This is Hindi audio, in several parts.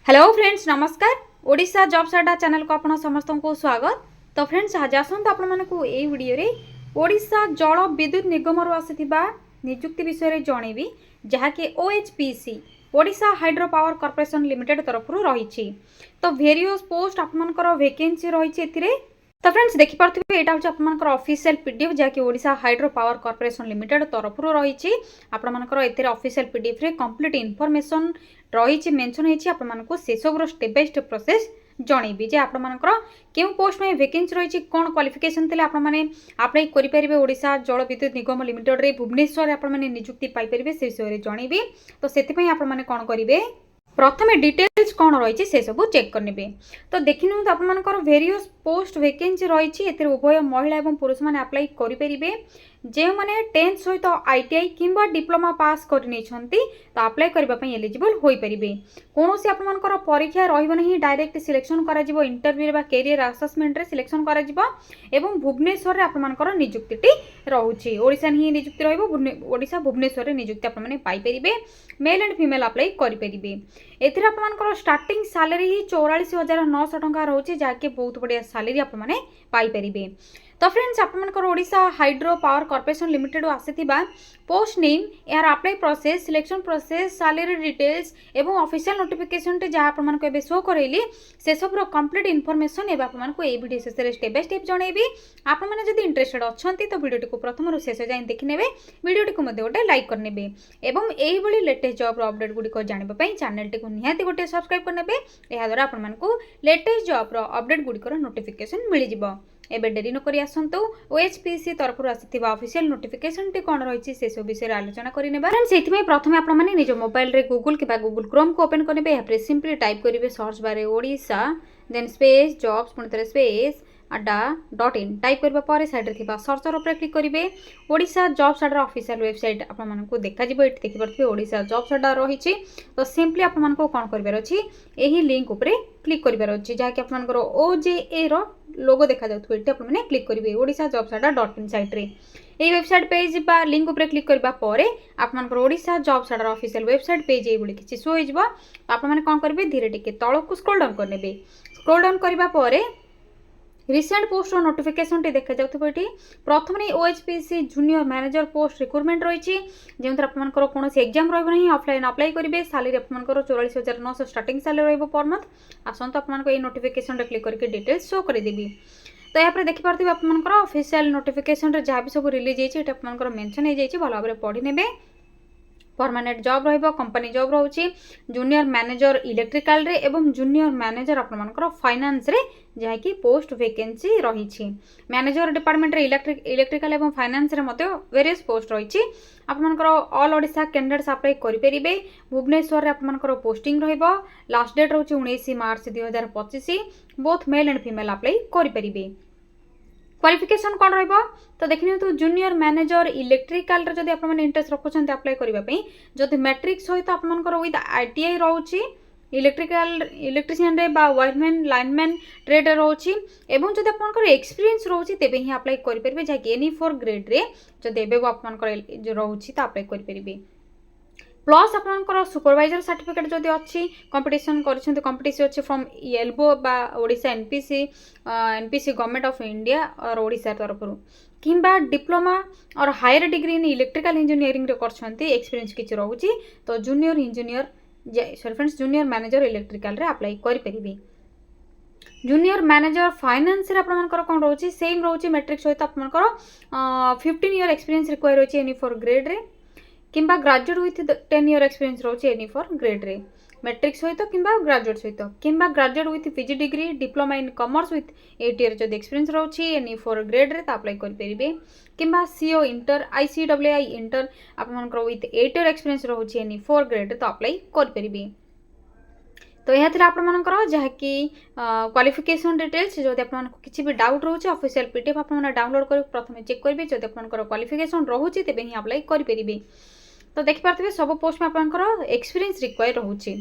हेलो फ्रेंड्स नमस्कार ओडिशा जॉब्स अड्डा चैनल को आपण समस्त को स्वागत। तो फ्रेंड्स आज आसत आपण मानकू ए वीडियो रे ओडिशा जल विद्युत निगम रु आसीथिबा नियुक्ति विषय रे जणेबी जहाँकि OHPC Odisha hydro power corporation limited तरफ रही। तो वेरियस पोस्ट आपनकर वैकेंसी रही एथिरे। तो फ्रेंड्स देखिपे यहाँ हूँ आपर ऑफिशियल पीडीएफ जहाँकि Odisha hydro power corporation limited तरफ रही आपर ऑफिशियल पीडीएफ रे कंप्लीट इनफॉरमेशन रही मेंशन होती आपको से सब स्टेप बाय स्टेप प्रोसेस जनइबी जे आपर क्यों पोस्ट में वैकेंसी रही कौन क्वालिफिकेशन थे आपने अप्लाई करेंगे ओडिशा जल विद्युत निगम लिमिटेड रे भुवनेश्वर आपने नियुक्ति पाइपर से विषय जनइबी। तो से आपने कौन करेंगे प्रथमे डिटेल्स कौन रही से सब चेक करने। तो देखी तो आपर वेरियस पोस्ट वैकेंसी रही उभय महिला और पुरुष मैंने अप्लाई करेंगे जो मैंने 10th सहित आईटीआई किंबा डिप्लोमा पास करनी तो अप्लाई करने एलिजिबल हो पारे। कौन से आपर परीक्षा रही डायरेक्ट सिलेक्शन कर इंटरव्यू कैरियर असेसमेंट सिलेक्शन कर भुवनेश्वर आपर नियुक्ति रोचे ओडिशा ही नियुक्ति रोडिशा भुवनेश्वर नियुक्ति आपरे मेल एंड फीमेल अप्लाई करेंगे। एथिरे आपर स्टार्टिंग सैलरी ही 44,900 टंका रोचे जहाँकि बहुत बढ़िया सैलरी आपने पाइपर। तो फ्रेंड्स आपर Odisha hydro power corporation limited आसीथिबा पोस्ट नेम यार apply process selection process salary details एवं ऑफिशियल नोटिफिकेशन जहाँ आपको शो करेली से सब कंप्लीट इनफॉरमेशन एवं आपको ये वीडियो शेष में स्टेप बाय स्टेप जनइबी। आपने जब इंटरेस्टेड अच्छा तो वीडियो को प्रथम शेष जाए देखने वीडियो को गोटे लाइक करने एवं यही लेटेस्ट जॉब अपडेट गुड़िक जानापी चैनल टी निहाती गोटे सब्सक्राइब करने यह द्वारा आपको लेटेस्ट जॉब अपडेट गुड़िकर नोटिफिकेशन मिल जाए। एबे डेरी नक आसतु ओएचपीसी तरफ आसीथिबा ऑफिशियल नोटिफिकेशन टी कौन रही से सब विषय आलोचना करनेबा। से प्रथम आपने निज मोबाइल रे गूगल कि गूगल क्रोम को ओपन करने यहाँ सिंपली टाइप करेंगे सर्च बारे ओडिशा देन स्पेस जॉब्स पुणी स्पेस अड्डा.in टाइप करबा पर साइड रे थिबा सर्चर ऊपर क्लिक करेंगे ओडिशा जॉब्स अड्डा ऑफिशियल वेबसाइट आपको देखा ये देखि पारे ओडिशा जॉब्स अड्डा रही। तो सिंपली आपको कौन कर यही लिंक ऊपर क्लिक करार अच्छी जहाँकि आपर ओजेए लोगो देखा जाए आपने क्लिक करेंगे ओडिशा जॉब्स अड्डा.in साइट रे ये वेबसाइट पेज बा लिंक ऊपर क्लिक करबा परे आपनकर ओडिशा जॉब्स अड्डा ऑफिशियल वेबसाइट पेज ये किसी शो हो आपने कौन करेंगे धीरे टिके तलक स्क्रॉल डाउन करने स्क्रॉल डाउन करबा परे रिसेंट पोस्ट नोटिफिकेशन टी देखा जाऊँ ये प्रथम OHPC junior manager post recruitment रही जो आपर कौन एग्जाम रही ऑफलाइन अप्लाई करेंगे सैलरी आपर 44,900 स्टार्टिंग सैलरी पर मंथ आसतु आपको ये नोटिफिकेशन क्लिक करके डिटेल्स शो करदेवी। तो यहाँ पर देखिपे आपर ऑफिशियल नोटिफिकेशन जहाँ भी सब रिलीज होती है मेंशन हो भल भाव पढ़ी ने परमानेंट जॉब रहिबो कंपनी जॉब रोची जूनियर मैनेजर इलेक्ट्रिकल रे एवं जूनियर मैनेजर आपनकर फाइनेंस रे जहाँ कि पोस्ट वैकेंसी रही मैनेजर डिपार्टमेंट रे इलेक्ट्रिकल एवं फाइनेंस रे मते वेरियस पोस्ट रही आपनकर ऑल ओडिशा कैंडिडेट्स अप्लाई करेंगे भुवनेश्वर रे आपनकर पोस्टिंग रहिबो लास्ट डेट रोची 19 March 2025 both male and female apply करेंगे। क्वालिफिकेशन कौन रहिबो तो देखिए तो जूनियर मैनेजर इलेक्ट्रिकल जब आप इंटरेस्ट रखुच्च अप्लाई करने जदि मैट्रिक सहित आपर विथ आईटीआई रोचे इलेक्ट्रिकल इलेक्ट्रीशियन रे बा वायरमैन लाइनमैन ट्रेड रोचे एवं जब आपर एक्सपीरियंस रोचे तेबे ही अप्लाई करेंगे जहाँकि एनी4 ग्रेड रे जब एवं आपर रोचे तो अप्लाई करेंगे। प्लस आपर सुपरवाइजर सर्टिफिकेट जदि अच्छी कंपटीशन कंपटीशन अच्छी फ्रॉम एल्बो बा Odisha NPC government of India or Odisha तरफ किंबा diploma or higher degree in electrical engineering करछंती एक्सपीरियंस किछि रहउची तो junior engineer sorry friends junior manager electrical रे अप्लाई करि परिबे। जूनियर मैनेजर फाइनेंस रे आपनकर कोन रहउची सेम रहउची मैट्रिक सहित आपनकर 15 ईयर एक्सपीरियंस रिक्वायर होची एनी4 ग्रेड रे किंबा ग्रेजुएट विथ 10 ईयर एक्सपीरियंस रोचे एनी4 ग्रेड रे मैट्रिक सहित किंबा ग्रेजुएट सहित किंबा graduate with PG degree diploma in commerce with 8 year जब एक्सपीरियंस रोची एनी4 ग्रेड रे अप्लाई करेंगे किंबा सीओ इंटर आईसीडब्ल्यूआई इंटर आपनकर विथ 8 ईयर एक्सपीरियंस रोची एनी4 ग्रेड रे अप्लाई करेंगे। तो यह थी आपंकर जहाँकि क्वालिफिकेशन डिटेल्स जब आपको किसी भी डाउट रोचे ऑफिशियल पीडीएफ आप डाउनलोड कर प्रथम चेक करेंगे जब आपंकर क्वालिफिकेशन रोचे तेज ही अप्लाई करेंगे। तो देखिपे सब पोस्ट में आपंकर एक्सपीरियंस रिक्वायर रोचे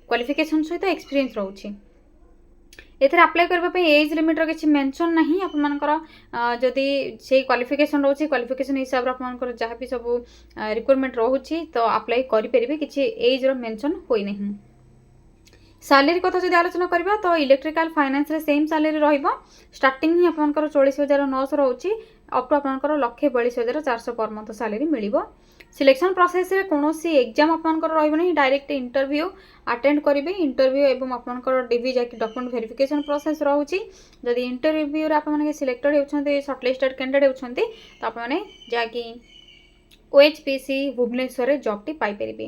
क्वालिफिकेशन सहित एक्सपीरियंस रोचे एथेर अप्लाई करबा एज लिमिट किसी मेंशन नहीं आपनकर जदि से क्वालिफिकेशन रोचे क्वालिफिकेशन हिसाब से आपनकर जहाँ भी सब रिक्वायरमेंट रोचे तो अप्लाई करेंगे किसी एज रो मेंशन होई नहीं। सालेरी कथा जब आलोचना करवा तो इलेक्ट्रिकल फाइनेंस रे सेम सालेरी रहिबो स्टार्टिंग ही आपनकर 44,900 रहउची अप टू आपनकर 1,42,400 पर मंथ सालेरी मिलिबो। सिलेक्शन प्रोसेस रे कोनोसी एग्जाम आपनकर रहइबो नहीं डायरेक्ट इंटरव्यू अटेंड करिवे इंटरव्यू एवं आपनकर डीवी जाकी डॉक्यूमेंट वेरिफिकेशन प्रोसेस रहउची जदि इंटरव्यू रे आपन सिलेक्टेड होउछन्ते शॉर्टलिस्टेड कैंडिडेट होउछन्ते तो आपन जाकी OHPC भुवनेश्वर जॉब टी पाई परिबे।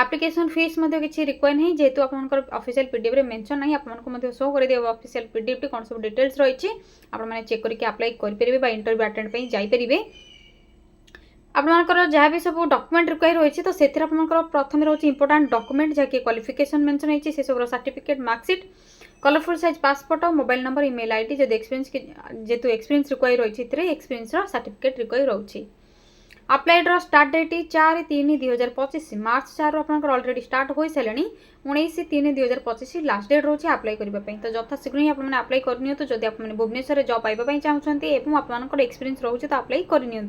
एप्लिकेशन फीस मध्ये किछि रिक्वायर नहीं जेतु आपनकर ऑफिशियल पीडीएफ रे मेंशन नहीं आपनको मध्ये शो करि देबो ऑफिशियल पीडीएफ टी कोन सब डिटेल्स रहिछि आपन माने चेक करके अप्लाई करि परिबे बा इंटरव्यू अटेंड पई जाई परिबे। आपनकर जहाँ भी सब डॉक्यूमेंट रिक्वायर होइछि तो सेतिर आपनकर प्रथम रहउछि इंपोर्टेंट डॉक्यूमेंट जाके क्वालिफिकेशन मेंशन होइछि से सब certificate marksheet colourful size passport mobile number email ID जदि एक्सपीरियंस जेतु एक्सपीरियंस रिक्वायर होइछि इतरे एक्सपीरियंस रो सर्टिफिकेट रिक्वायर रहउछि। अप्लाइड स्टार्ट डेट 4/3/2025 मार्च 4 आपनकर ऑलरेडी स्टार्ट हो सारे 19/3/2025 लास्ट डेट रोचे अप्लाई करने तो यथा शीघ्र ही आपने अप्लाई करनी तो जब आप भुवनेश्वर जॉब पाइबा चाहते हैं आपंकर एक्सपीरियंस रोचे तो अप्लाई करनी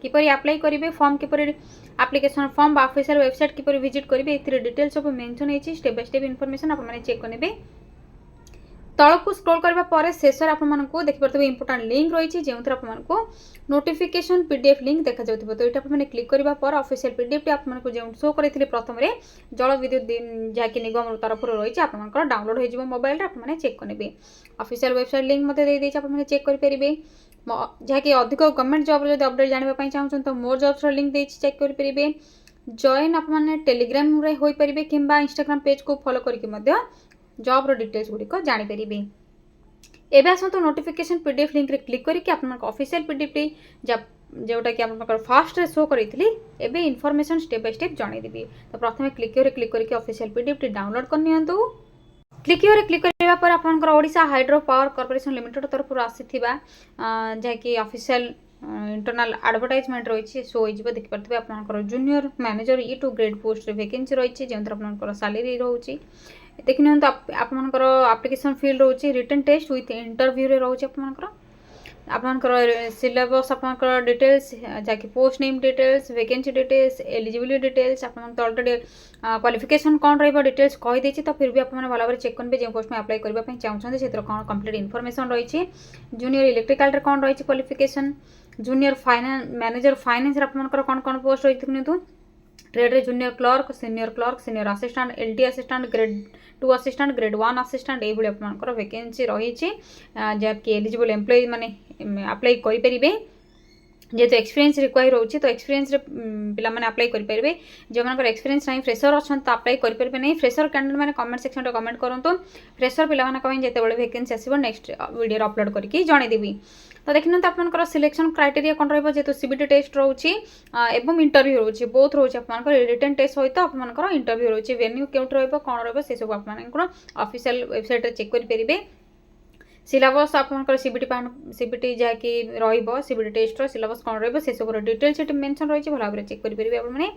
किपर अप्लाई करेंगे फॉर्म किपर एप्लिकेशन फॉर्म ऑफिशियल वेबसाइट किपर विजिट करेंगे ए डिटेल्स सब मेंशन होती स्टेप बाय स्टेप इनफॉरमेशन आपने चेक करेंगे तलकू स्क्रॉल करबा परे शेष आपको देखिए इंपोर्टेंट लिंक रही जो आपको नोटिफिकेशन पीडीएफ लिंक देखा जाउथिबो तो ये आपने क्लिक करबा पर ऑफिशियल पीडीएफ टी आपको जो शो करथिले प्रथम रे जल विद्युत जाकी निगम तरफ रही आपनकर डाउनलोड हो जिवो मोबाइल रे आपने चेक करबे। ऑफिशियल वेबसाइट लिंक मते दे देछि आपने चेक कर परिबे जाकी अधिक गवर्नमेंट जॉब रे अपडेट जानिबा पई चाहछन तो मोर जॉब्स रो लिंक देछि चेक कर परिबे। जॉइन आपने टेलीग्राम रे होई परिबे किंबा इंस्टाग्राम पेज को फॉलो करके मध्य जॉब रो डिटेल्स गुडी को जानि परिबे। एबे आसंतो नोटिफिकेशन पीडीएफ लिंक रे क्लिक करके आपनकर ऑफिशियल पीडीएफ टी जोटा कि आपनकर फर्स्ट रे शो करितली एबे इन्फॉर्मेशन स्टेप बाय स्टेप जानि देबी तो प्रथमे क्लिक करके ऑफिशियल पीडीएफ टी डाउनलोड करनियंतु क्लिक करबा पर आपनकर Odisha hydro power corporation limited तरफ आसीथिबा जाकी ऑफिशियल इंटरनल एडवर्टाइजमेंट रही शो हो देखि परथिबे आपनकर junior manager E2 grade post रे वैकेंसी रही जेंतर आपनकर सैलरी रहउची देखि नियंतु आपनकर एप्लिकेशन फील्ड रहउची रिटन टेस्ट विथ इंटरव्यू रे रहउची आपनकर सिलेबस आपनकर डिटेल्स जाकी post name details vacancy details eligibility details आपन ऑलरेडी क्वालिफिकेशन कौन रहिबो डिटेल्स कहि देछि तो फिर भी आपन भला भाबरे चेक करबे जे पोस्ट में अप्लाई करबा पई चाहउछन सेतर कोन कंप्लीट इन्फॉर्मेशन रही जूनियर इलेक्ट्रिकल रे कोन रही qualification junior finance manager finance रे आपनकर कोन पोस्ट रही नियंतु ट्रेड रे junior clerk senior assistant LD assistant grade 2 assistant grade 1 assistant एभली आपनकर वैकेंसी रही जबकि एलिजिबल एम्प्लॉय माने अप्लाई करि परिबे जेतो एक्सपीरियंस रिक्वायर होची तो एक्सपीरियंस रे पिला माने अप्लाई करि परिबे जे मानकर एक्सपीरियंस नाही फ्रेशर अछन तो अप्लाई करि परिबे नहीं फ्रेशर कैंडिडेट माने कमेंट सेक्शन रे कमेंट करंतो फ्रेशर पिला माने कमेंट जेते बळे वैकेंसी आसीबो नेक्स्ट वीडियो रे अपलोड करके जणे देबी तो देखिन तो आपनकर सिलेक्शन क्राइटेरिया कोन रहबो जेतो सीबीटी टेस्ट रहउची एवं इंटरव्यू रहउची बोथ रहउची आपनकर रिटन टेस्ट होइतो आपनकर इंटरव्यू रहउची वेन्यू केउट रहबो कोन रहबो से सब आपनकर ऑफिशियल वेबसाइट रे चेक करि परिबे। सिलेबस आपनकर सीबीटी जाकी रहिबो सीबीटी टेस्ट रो सिलेबस कोन रहबो से सब डिटेल्स सेट मेंशन रहिछि भला भाबरे चेक करि परिबे आपण माने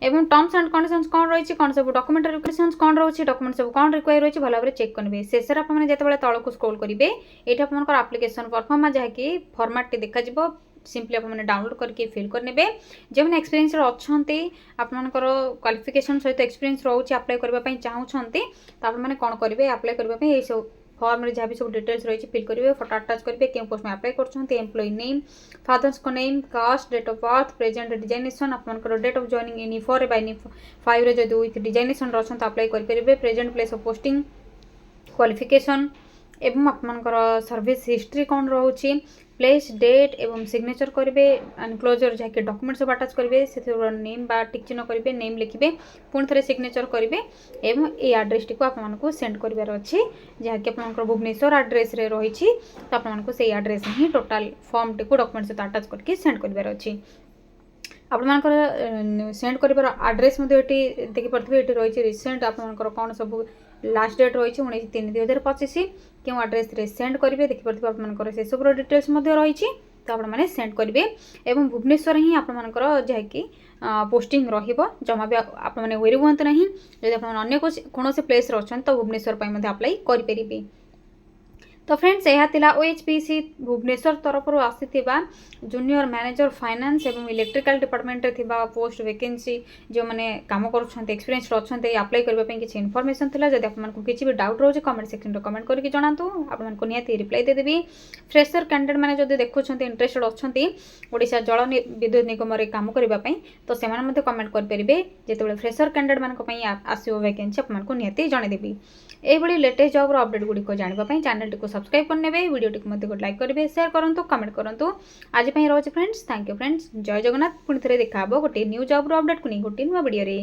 एवं टर्म्स एंड कंडीशंस कोन रहिछि कोन सब डॉक्यूमेंट रिक्वेशंस कोन रहउछि डॉक्यूमेंट सब कोन रिक्वायर रहिछि भला भाबरे चेक करबे। शेषर आपण माने जेतेबेले तळको स्क्रॉल करिवे एटा आपनकर एप्लिकेशन परफॉर्मा जाकी फॉर्मेट टी देखा जिवो सिंपली आपने डाउनलोड करके फिल करने जो मैंने एक्सपीरियंस अच्छे आपंकर क्वालिफिकेशन सहित एक्सपीरियंस रोचे अप्लाई करने चाहते तो आपने कौन करेंगे अप्लाई करने ये सब फॉर्म रे जहाँ भी सब डिटेल्स रही फिल करेंगे फोटो अटैच करेंगे क्यों पोस्ट में अप्लाई कर एम्प्लॉय नेम फादर्स को name caste date of birth present designation आपंकर date of joining in E4 by E5 रे जदि विथ डिजाइनेशन रही तो अप्लाई करेंगे present place of posting qualification एवं आपंकर सर्विस हिस्ट्री कौन रोचे प्लेस डेट एवं सिग्नेचर करेंगे एनक्लोजर जहाँकि डॉक्यूमेंट सब अटैच करेंगे से नेम बा टिक चिन्ह करेंगे नेम लिखिए पुणी थे सिग्नेचर करेंगे एवं ये आड्रेस टी आपको सेंड करार अच्छी जहाँकि आप भुवनेश्वर आड्रेस रही तो आपको से आड्रेस ही टोटाल फॉर्म टी डॉक्यूमेंट सहित अटैच करके सेंड करार अच्छी आपंकर सेंड कर आड्रेस देखिपे ये रही रिसेंट आपंकर कौन सब लास्ट डेट रही 19/3/2025 क्यों आड्रेस रे सेंड करेंगे देखिपे आपंकर से सब डिटेल्स रही तो आपने सेंड करेंगे एवं भुवनेश्वर ही आपंकर जहाँकि पोस्टिंग जमा भी आपने वेरी हुआ ना जब आप कौन प्लेस अच्छा तो भुवनेश्वर अप्लाई करेंगे। तो फ्रेंड्स यह थिला ओएचपीसी भुवनेश्वर तरफ आसीथिबा जूनियर मैनेजर फाइनेंस एवं इलेक्ट्रिकल डिपार्टमेंट रे थिबा पोस्ट वैकेंसी जो माने काम करूछन्ते एक्सपीरियंस रछन्ते अप्लाई करबा पई किछि इन्फॉर्मेशन थिला जदि आपन को किछि भी डाउट रहउछ कमेंट सेक्शन रे कमेंट करके जणातु आपन को नियति रिप्लाई दे देबी फ्रेशर कैंडिडेट माने जदि देखुछन्ते इंटरेस्टेड अछन्ती ओडिशा जल विद्युत निगम रे काम करबा पई तो सेमान मध्ये कमेंट कर परिबे जेतेबेले फ्रेशर कैंडिडेट मान को पई आसीओ वैकेंसी आपन को नियति जणे देबी एभली लेटेस्ट जॉब रो अपडेट गुडी को जानिबा पई चैनल टी को सब्सक्राइब करनेबे वीडियो टी को लाइक करेंगे शेयर करूँ कमेंट करूँ आज रोचे फ्रेंड्स थैंक यू फ्रेंड्स जय जगन्नाथ पुणी थे देखा गोटे न्यू जॉब रो अपडेट को नहीं गोटे नुआ वीडियो रे।